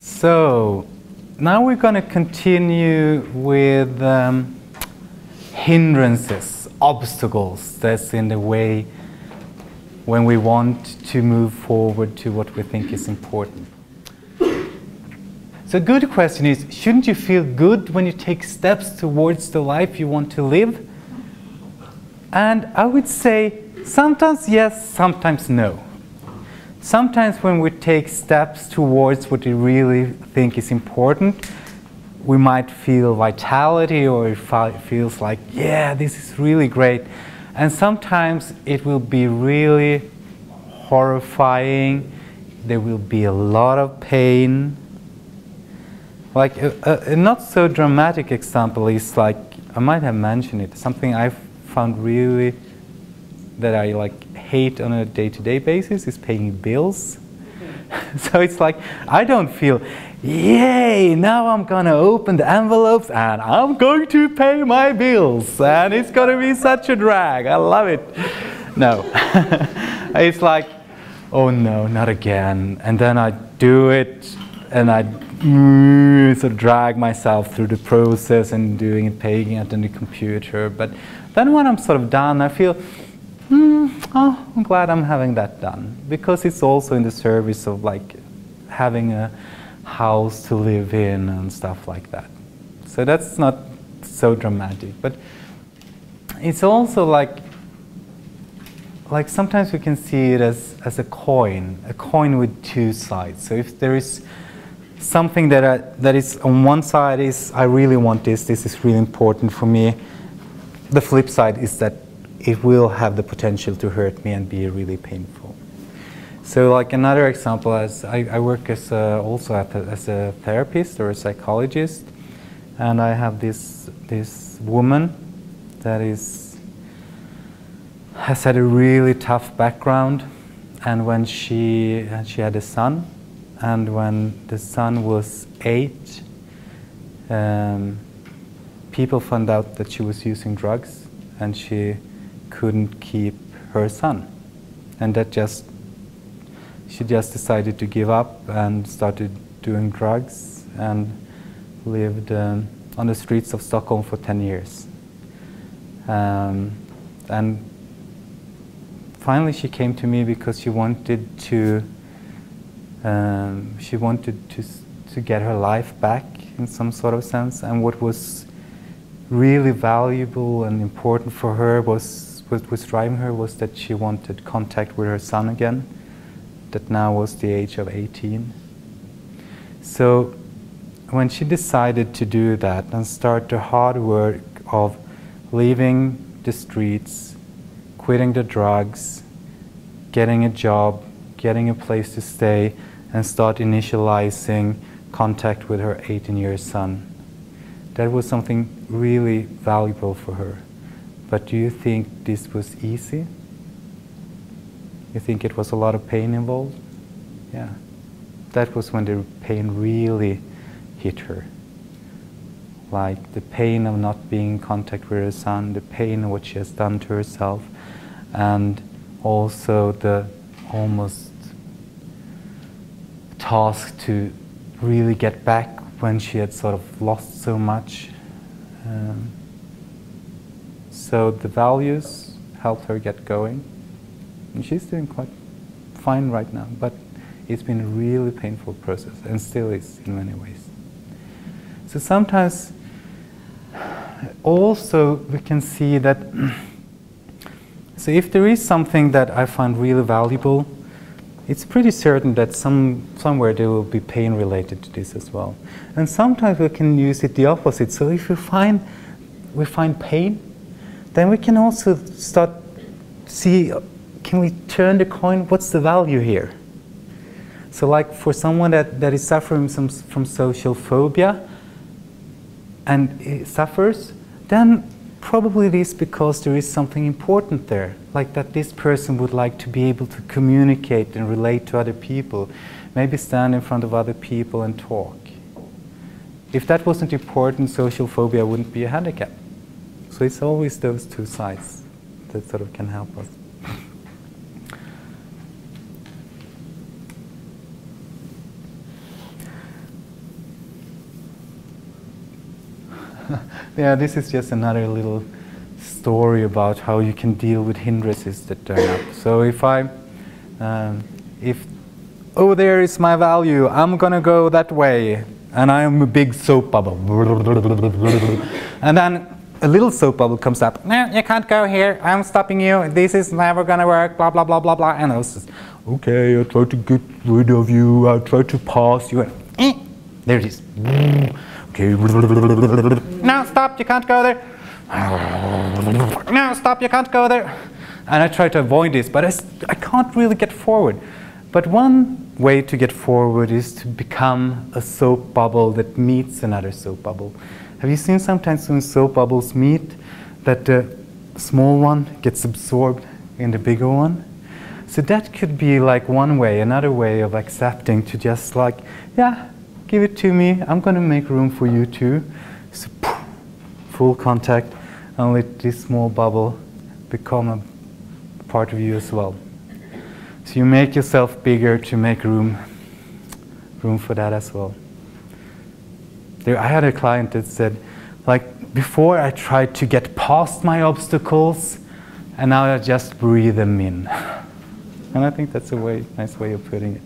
So now we're going to continue with hindrances, obstacles that's in the way when we want to move forward to what we think is important. So a good question is, shouldn't you feel good when you take steps towards the life you want to live? And I would say sometimes yes, sometimes no. Sometimes when we take steps towards what we really think is important, we might feel vitality, or it feels like, yeah, this is really great. And sometimes it will be really horrifying. There will be a lot of pain. Like a not so dramatic example is, like, I might have mentioned it, something I've found really that I hate on a day-to-day basis is paying bills. So it's like, I don't feel, yay, now I'm gonna open the envelopes and I'm going to pay my bills and it's gonna be such a drag, I love it. No. It's like, oh no, not again. And then I do it and I sort of drag myself through the process and doing it, paying it on the computer. But then when I'm sort of done, I feel, oh, I'm glad I'm having that done, because it's also in the service of having a house to live in and stuff like that. So that's not so dramatic, but it's also like sometimes we can see it as a coin with two sides. So if there is something that is on one side is, I really want this is really important for me. The flip side is that it will have the potential to hurt me and be really painful. So another example, as I work also as a therapist or a psychologist, and I have this woman that has had a really tough background, and when she had a son, and when the son was 8, people found out that she was using drugs, and she couldn't keep her son, and she just decided to give up and started doing drugs and lived on the streets of Stockholm for 10 years. And finally she came to me because she wanted to get her life back in some sort of sense, and what was really valuable and important for her was driving her was that she wanted contact with her son again, that now was the age of 18. So when she decided to do that and start the hard work of leaving the streets, quitting the drugs, getting a job, getting a place to stay, and start initializing contact with her 18-year son, that was something really valuable for her. But do you think this was easy? You think it was a lot of pain involved? Yeah. That was when the pain really hit her. Like the pain of not being in contact with her son, the pain of what she has done to herself, and also the almost task to really get back when she had sort of lost so much. So the values helped her get going, and she's doing quite fine right now, but it's been a really painful process, and still is in many ways. So sometimes also we can see that, so if there is something that I find really valuable, it's pretty certain that somewhere there will be pain related to this as well. And sometimes we can use it the opposite. So if we find pain, then we can also start see, can we turn the coin, what's the value here? So like for someone that is suffering from social phobia and it suffers, then probably it is because there is something important there, like that this person would like to be able to communicate and relate to other people, maybe stand in front of other people and talk. If that wasn't important, social phobia wouldn't be a handicap. So it's always those two sides that sort of can help us. Yeah, this is just another little story about how you can deal with hindrances that turn up. So if oh, there is my value, I'm gonna go that way, and I'm a big soap bubble. And then a little soap bubble comes up. No, you can't go here, I'm stopping you, this is never gonna work, blah, blah, blah, blah, blah. And I was just, okay, I'll try to get rid of you, I'll try to pass you. And, there it is. Okay. No, stop, you can't go there. No, stop, you can't go there. And I try to avoid this, but I can't really get forward. But one way to get forward is to become a soap bubble that meets another soap bubble. Have you seen sometimes when soap bubbles meet that the small one gets absorbed in the bigger one? So that could be like one way, another way of accepting to just like, yeah, give it to me, I'm going to make room for you too. So full contact, and let this small bubble become a part of you as well. So you make yourself bigger to make room for that as well. I had a client that said, like, before I tried to get past my obstacles, and now I just breathe them in. And I think that's a nice way of putting it.